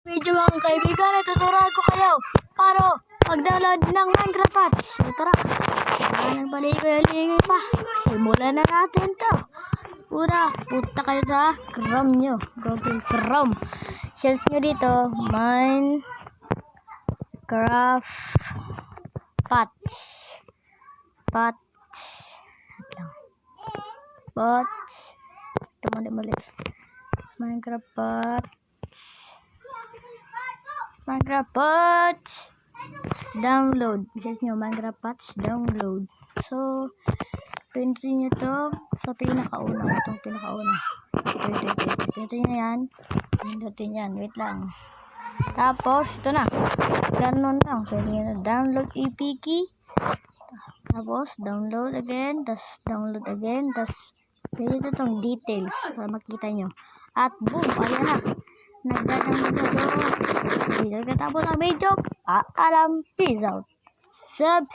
Video mga kaibigan, tuturuan ko kayo para mag-download ng Minecraft apps. So, tara, nagbaligoy-ligoy pa. Simulan na natin to. Una, punta kayo sa Chrome nyo. Google Chrome. Search nyo dito, Minecraft Patch. Ito mali. Minecraft Patch download. Search nyo Minecraft Patch download. So, pinsin nyo to sa pinakauna. Itong pinakauna. Pinsin nyo yan. Pindutin yan. Wait lang. Tapos, ito na. Ganun lang. Pwede nyo na download APK. Tapos, download again. Tapos, download again. Tapos, pwede ito itong details para makita nyo. At boom! Ayan na. Nagdadownload na ito. Hindi katapos ang video. Paalam. Peace out. Subscribe.